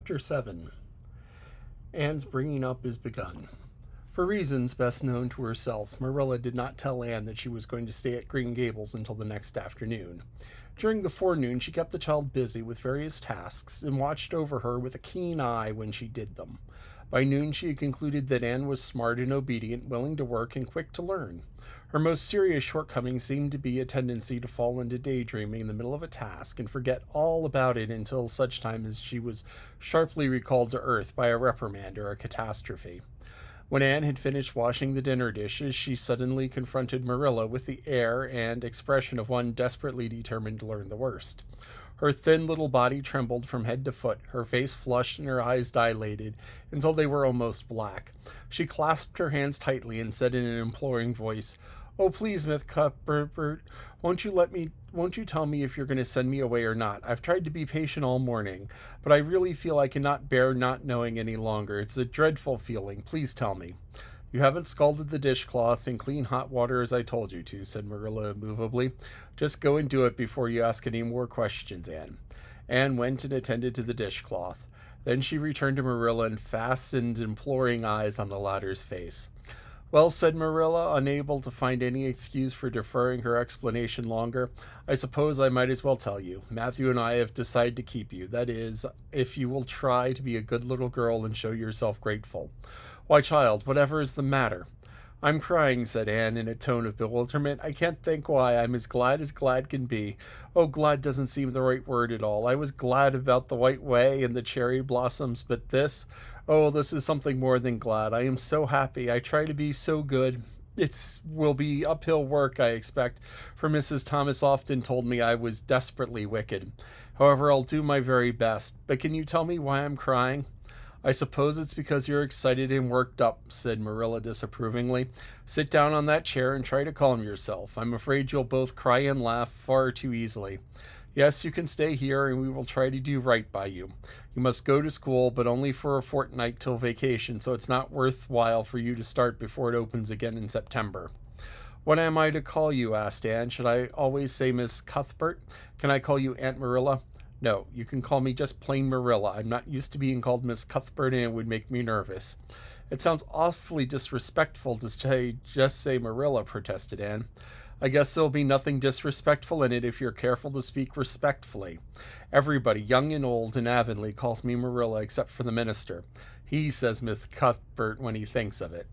Chapter 7. Anne's bringing up is begun. For reasons best known to herself, Marilla did not tell Anne that she was going to stay at Green Gables until the next afternoon. During the forenoon, she kept the child busy with various tasks and watched over her with a keen eye when she did them. By noon, she had concluded that Anne was smart and obedient, willing to work, and quick to learn. Her most serious shortcoming seemed to be a tendency to fall into daydreaming in the middle of a task and forget all about it until such time as she was sharply recalled to earth by a reprimand or a catastrophe. When Anne had finished washing the dinner dishes, she suddenly confronted Marilla with the air and expression of one desperately determined to learn the worst. Her thin little body trembled from head to foot, her face flushed and her eyes dilated until they were almost black. She clasped her hands tightly and said in an imploring voice, "Oh, please, Miss Cuthbert, won't you tell me if you're going to send me away or not? I've tried to be patient all morning, but I really feel I cannot bear not knowing any longer. It's a dreadful feeling. Please tell me." "You haven't scalded the dishcloth in clean hot water as I told you to," said Marilla immovably. "Just go and do it before you ask any more questions, Anne." Anne went and attended to the dishcloth. Then she returned to Marilla and fastened imploring eyes on the latter's face. "Well," said Marilla, unable to find any excuse for deferring her explanation longer, "I suppose I might as well tell you. Matthew and I have decided to keep you. That is, if you will try to be a good little girl and show yourself grateful." "Why, child, whatever is the matter?" "I'm crying," said Anne in a tone of bewilderment. "I can't think why. I'm as glad can be. Oh, glad doesn't seem the right word at all. I was glad about the White Way and the cherry blossoms, but this... Oh, this is something more than glad. I am so happy. I try to be so good. It will be uphill work, I expect, for Mrs. Thomas often told me I was desperately wicked. However, I'll do my very best. But can you tell me why I'm crying?" "I suppose it's because you're excited and worked up," said Marilla disapprovingly. "Sit down on that chair and try to calm yourself. I'm afraid you'll both cry and laugh far too easily. Yes, you can stay here and we will try to do right by you. You must go to school, but only for a fortnight till vacation, so it's not worthwhile for you to start before it opens again in September." "What am I to call you?" asked Anne. "Should I always say Miss Cuthbert? Can I call you Aunt Marilla?" "No, you can call me just plain Marilla. I'm not used to being called Miss Cuthbert and it would make me nervous." "It sounds awfully disrespectful to just say Marilla," protested Anne. "I guess there'll be nothing disrespectful in it if you're careful to speak respectfully. Everybody, young and old, in Avonlea calls me Marilla except for the minister. He says Miss Cuthbert when he thinks of it."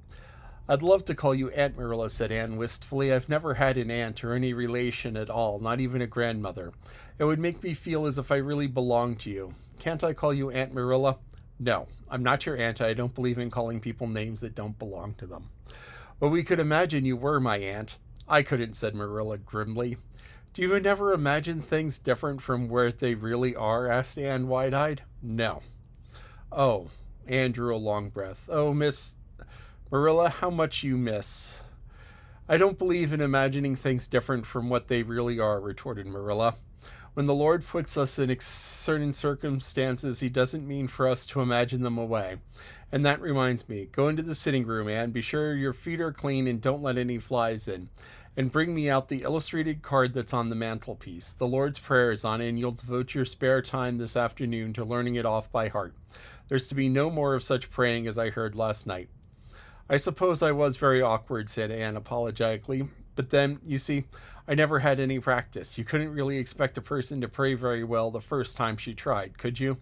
"I'd love to call you Aunt Marilla," said Anne wistfully. "I've never had an aunt or any relation at all, not even a grandmother. It would make me feel as if I really belonged to you. Can't I call you Aunt Marilla?" "No, I'm not your aunt. I don't believe in calling people names that don't belong to them." "Well, we could imagine you were my aunt." "I couldn't," said Marilla grimly. "Do you never imagine things different from where they really are?" asked Anne wide-eyed. "No." "Oh," Anne drew a long breath. "Oh, Miss... Marilla, how much you miss." "I don't believe in imagining things different from what they really are," retorted Marilla. "When the Lord puts us in certain circumstances, he doesn't mean for us to imagine them away. And that reminds me, go into the sitting room, Anne. Be sure your feet are clean and don't let any flies in. And bring me out the illustrated card that's on the mantelpiece. The Lord's Prayer is on it, and you'll devote your spare time this afternoon to learning it off by heart. There's to be no more of such praying as I heard last night." "I suppose I was very awkward," said Anne apologetically. "But then, you see, I never had any practice. You couldn't really expect a person to pray very well the first time she tried, could you?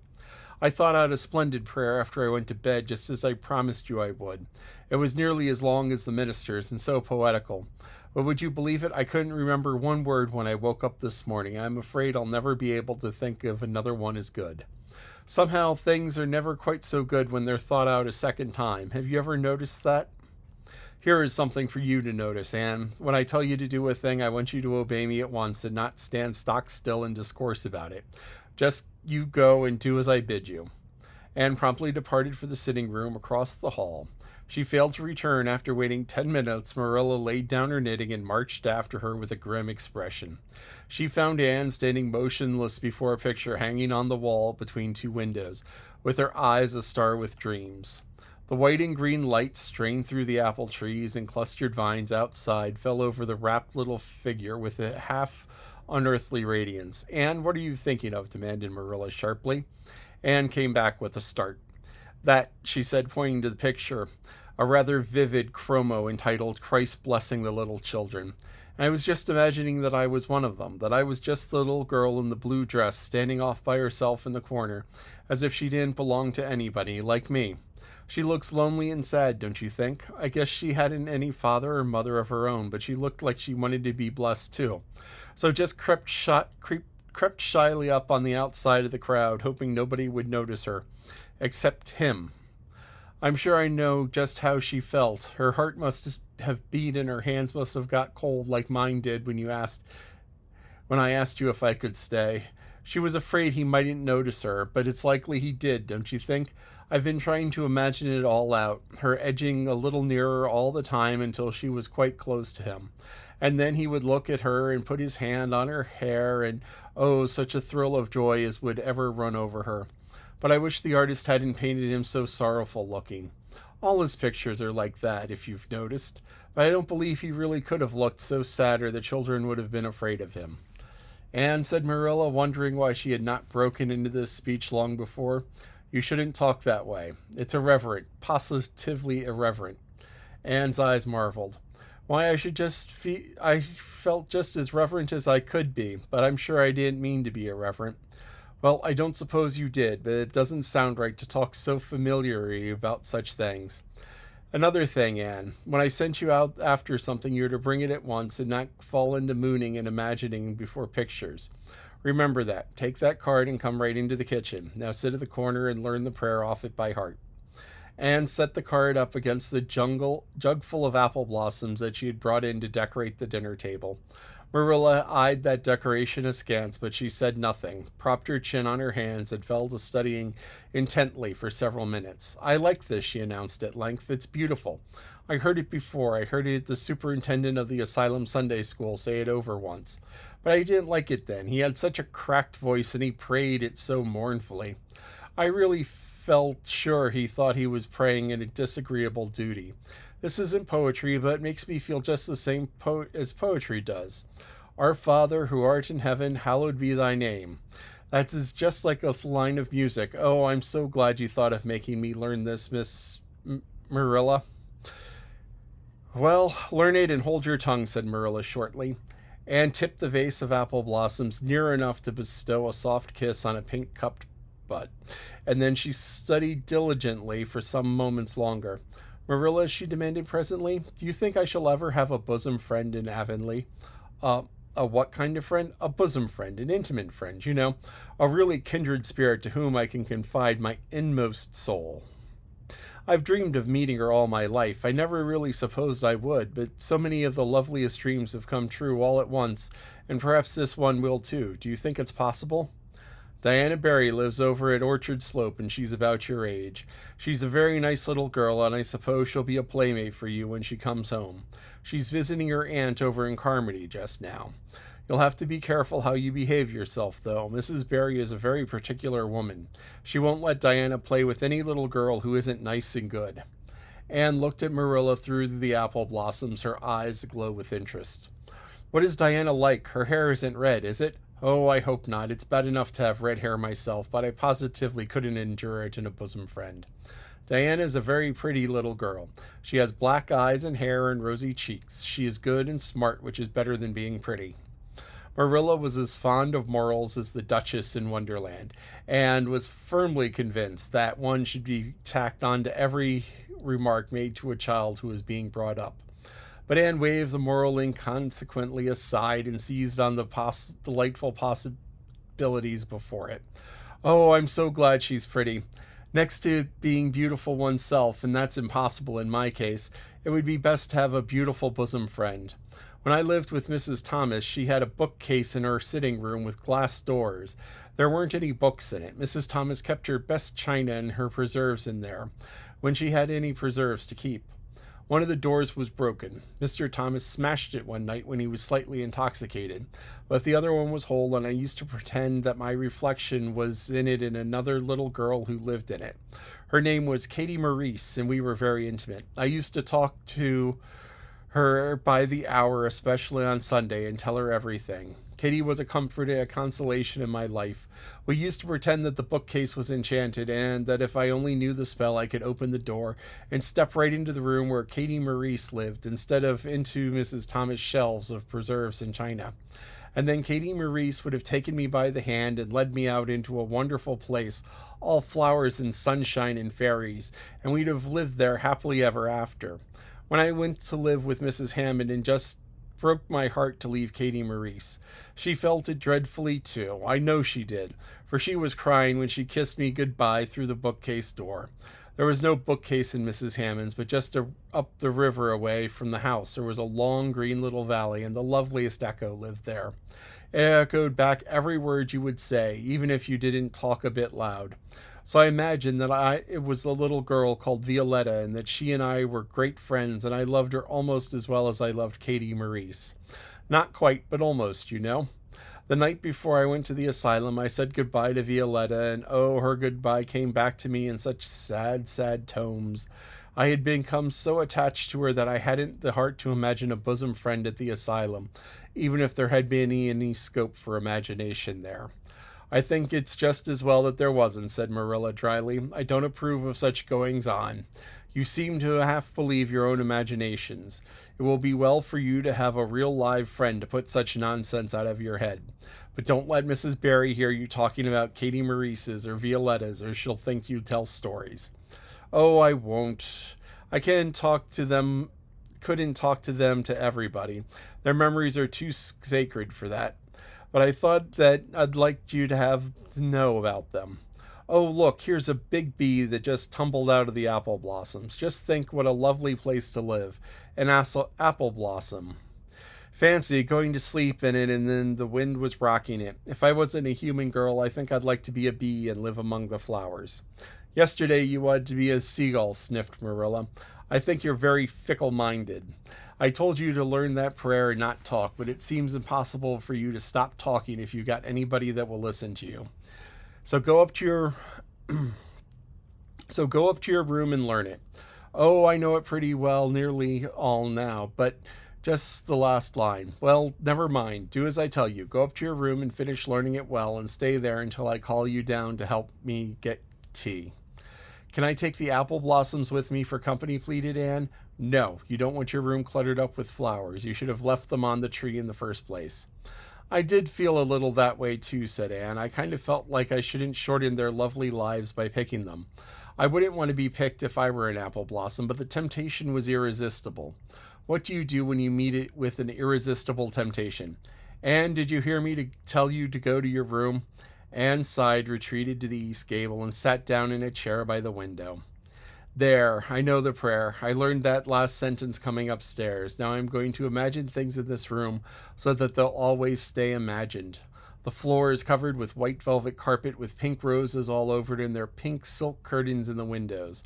I thought out a splendid prayer after I went to bed, just as I promised you I would. It was nearly as long as the minister's and so poetical. But would you believe it? I couldn't remember one word when I woke up this morning. I'm afraid I'll never be able to think of another one as good. Somehow things are never quite so good when they're thought out a second time. Have you ever noticed that? Here is something for you to notice, Anne. When I tell you to do a thing, I want you to obey me at once and not stand stock still and discourse about it. Just you go and do as I bid you." Anne promptly departed for the sitting room across the hall. She failed to return. After waiting 10 minutes, Marilla laid down her knitting and marched after her with a grim expression. She found Anne standing motionless before a picture hanging on the wall between two windows, with her eyes astar with dreams. The white and green light strained through the apple trees and clustered vines outside fell over the rapt little figure with a half unearthly radiance. "Anne, what are you thinking of?" demanded Marilla sharply. Anne came back with a start. That, she said, pointing to the picture, a rather vivid chromo entitled Christ Blessing the Little Children. And I was just imagining that I was one of them, that I was just the little girl in the blue dress standing off by herself in the corner, as if she didn't belong to anybody, like me. She looks lonely and sad, don't you think? I guess she hadn't any father or mother of her own, but she looked like she wanted to be blessed too. So just crept shyly up on the outside of the crowd, hoping nobody would notice her, except him. I'm sure I know just how she felt. Her heart must have beat and her hands must have got cold like mine did when I asked you if I could stay. She was afraid he mightn't notice her, but it's likely he did, don't you think? I've been trying to imagine it all out, her edging a little nearer all the time until she was quite close to him. And then he would look at her and put his hand on her hair, and oh, such a thrill of joy as would ever run over her. But I wish the artist hadn't painted him so sorrowful looking. All his pictures are like that, if you've noticed, but I don't believe he really could have looked so sad or the children would have been afraid of him. Anne, said Marilla, wondering why she had not broken into this speech long before, you shouldn't talk that way. It's irreverent, positively irreverent. Anne's eyes marveled. Why, I felt just as reverent as I could be, but I'm sure I didn't mean to be irreverent. Well, I don't suppose you did, but it doesn't sound right to talk so familiarly about such things. Another thing, Anne, when I sent you out after something, you're to bring it at once and not fall into mooning and imagining before pictures. Remember that. Take that card and come right into the kitchen. Now sit at the corner and learn the prayer off it by heart. Anne set the card up against the jug full of apple blossoms that she had brought in to decorate the dinner table. Marilla eyed that decoration askance, but she said nothing, propped her chin on her hands, and fell to studying intently for several minutes. I like this, she announced at length. It's beautiful. I heard it before. I heard it the superintendent of the asylum Sunday school say it over once. But I didn't like it then. He had such a cracked voice, and he prayed it so mournfully. I really felt sure he thought he was praying in a disagreeable duty. This isn't poetry, but it makes me feel just the same as poetry does. Our Father, who art in heaven, hallowed be thy name. That is just like a line of music. Oh, I'm so glad you thought of making me learn this, Miss Marilla. Well, learn it and hold your tongue, said Marilla shortly. Anne tipped the vase of apple blossoms near enough to bestow a soft kiss on a pink-cupped bud, and then she studied diligently for some moments longer. Marilla, she demanded presently, do you think I shall ever have a bosom friend in Avonlea? A what kind of friend? A bosom friend, an intimate friend, you know, a really kindred spirit to whom I can confide my inmost soul. I've dreamed of meeting her all my life. I never really supposed I would, but so many of the loveliest dreams have come true all at once, and perhaps this one will too. Do you think it's possible? Diana Barry lives over at Orchard Slope, and she's about your age. She's a very nice little girl, and I suppose she'll be a playmate for you when she comes home. She's visiting her aunt over in Carmody just now. You'll have to be careful how you behave yourself, though. Mrs. Barry is a very particular woman. She won't let Diana play with any little girl who isn't nice and good. Anne looked at Marilla through the apple blossoms, her eyes aglow with interest. What is Diana like? Her hair isn't red, is it? Oh, I hope not. It's bad enough to have red hair myself, but I positively couldn't endure it in a bosom friend. Diana is a very pretty little girl. She has black eyes and hair and rosy cheeks. She is good and smart, which is better than being pretty. Marilla was as fond of morals as the Duchess in Wonderland, and was firmly convinced that one should be tacked on to every remark made to a child who is being brought up. But Anne waved the moral inconsequently aside and seized on the delightful possibilities before it. Oh, I'm so glad she's pretty. Next to being beautiful oneself, and that's impossible in my case, it would be best to have a beautiful bosom friend. When I lived with Mrs. Thomas, she had a bookcase in her sitting room with glass doors. There weren't any books in it. Mrs. Thomas kept her best china and her preserves in there, when she had any preserves to keep. One of the doors was broken. Mr. Thomas smashed it one night when he was slightly intoxicated, but the other one was whole, and I used to pretend that my reflection was in it and another little girl who lived in it. Her name was Katie Maurice, and we were very intimate. I used to talk to her by the hour, especially on Sunday, and tell her everything. Katie was a comfort and a consolation in my life. We used to pretend that the bookcase was enchanted and that if I only knew the spell, I could open the door and step right into the room where Katie Maurice lived instead of into Mrs. Thomas' shelves of preserves and china. And then Katie Maurice would have taken me by the hand and led me out into a wonderful place, all flowers and sunshine and fairies, and we'd have lived there happily ever after. When I went to live with Mrs. Hammond and just broke my heart to leave Katie Maurice. She felt it dreadfully too. I know she did, for she was crying when she kissed me goodbye through the bookcase door. There was no bookcase in Mrs. Hammond's, but just up the river away from the house there was a long green little valley, and the loveliest echo lived there. It echoed back every word you would say, even if you didn't talk a bit loud. So I imagined that it was a little girl called Violetta, and that she and I were great friends, and I loved her almost as well as I loved Katie Maurice. Not quite, but almost, you know. The night before I went to the asylum, I said goodbye to Violetta, and oh, her goodbye came back to me in such sad, sad tones. I had become so attached to her that I hadn't the heart to imagine a bosom friend at the asylum, even if there had been any scope for imagination there. I think it's just as well that there wasn't, said Marilla dryly. I don't approve of such goings-on. You seem to half believe your own imaginations. It will be well for you to have a real live friend to put such nonsense out of your head. But don't let Mrs. Barry hear you talking about Katie Maurice's or Violetta's, or she'll think you tell stories. Oh, I won't. I couldn't talk to them to everybody. Their memories are too sacred for that. But I thought that I'd like you to have to know about them. Oh, look, here's a big bee that just tumbled out of the apple blossoms. Just think what a lovely place to live. An apple blossom. Fancy going to sleep in it and then the wind was rocking it. If I wasn't a human girl, I think I'd like to be a bee and live among the flowers. Yesterday you wanted to be a seagull, sniffed Marilla. I think you're very fickle-minded. I told you to learn that prayer and not talk, but it seems impossible for you to stop talking if you got anybody that will listen to you. So go up to your room and learn it. Oh, I know it pretty well, nearly all now, but just the last line. Well, never mind. Do as I tell you. Go up to your room and finish learning it well and stay there until I call you down to help me get tea. Can I take the apple blossoms with me for company, pleaded Anne. No, you don't want your room cluttered up with flowers. You should have left them on the tree in the first place. I did feel a little that way too, said Anne. I kind of felt like I shouldn't shorten their lovely lives by picking them. I wouldn't want to be picked if I were an apple blossom, but the temptation was irresistible. What do you do when you meet it with an irresistible temptation? Anne, did you hear me to tell you to go to your room? Anne sighed, retreated to the east gable, and sat down in a chair by the window. There, I know the prayer. I learned that last sentence coming upstairs. Now I'm going to imagine things in this room so that they'll always stay imagined. The floor is covered with white velvet carpet with pink roses all over it, and there are pink silk curtains in the windows.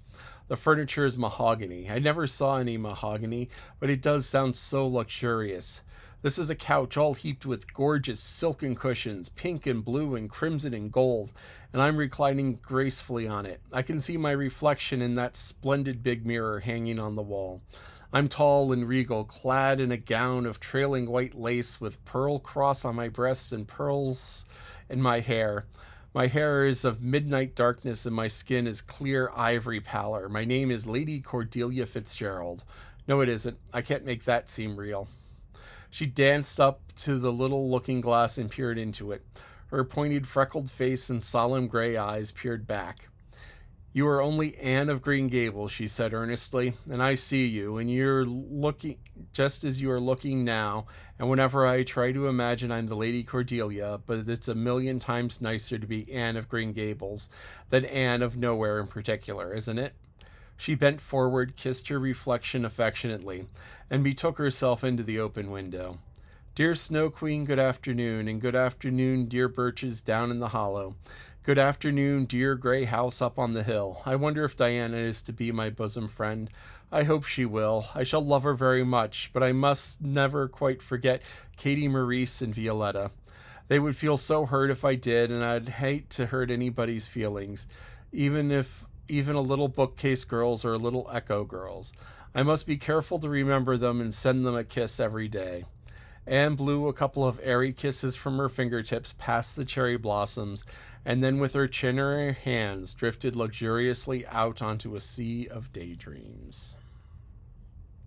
The furniture is mahogany. I never saw any mahogany, but it does sound so luxurious. This is a couch all heaped with gorgeous silken cushions, pink and blue and crimson and gold, and I'm reclining gracefully on it. I can see my reflection in that splendid big mirror hanging on the wall. I'm tall and regal, clad in a gown of trailing white lace with pearl cross on my breasts and pearls in my hair. My hair is of midnight darkness and my skin is clear ivory pallor. My name is Lady Cordelia Fitzgerald. No, it isn't. I can't make that seem real. She danced up to the little looking glass and peered into it. Her pointed freckled face and solemn gray eyes peered back. You are only Anne of Green Gables, she said earnestly, and I see you, and you're looking just as you are looking now, and whenever I try to imagine I'm the Lady Cordelia, but it's a million times nicer to be Anne of Green Gables than Anne of Nowhere in particular, isn't it? She bent forward, kissed her reflection affectionately, and betook herself into the open window. Dear Snow Queen, good afternoon, and good afternoon, dear birches down in the hollow. Good afternoon, dear gray house up on the hill. I wonder if Diana is to be my bosom friend. I hope she will. I shall love her very much, but I must never quite forget Katie Maurice and Violetta. They would feel so hurt if I did, and I'd hate to hurt anybody's feelings, even a little bookcase girls or little echo girls. I must be careful to remember them and send them a kiss every day. Anne blew a couple of airy kisses from her fingertips past the cherry blossoms, and then with her chin in her hands drifted luxuriously out onto a sea of daydreams.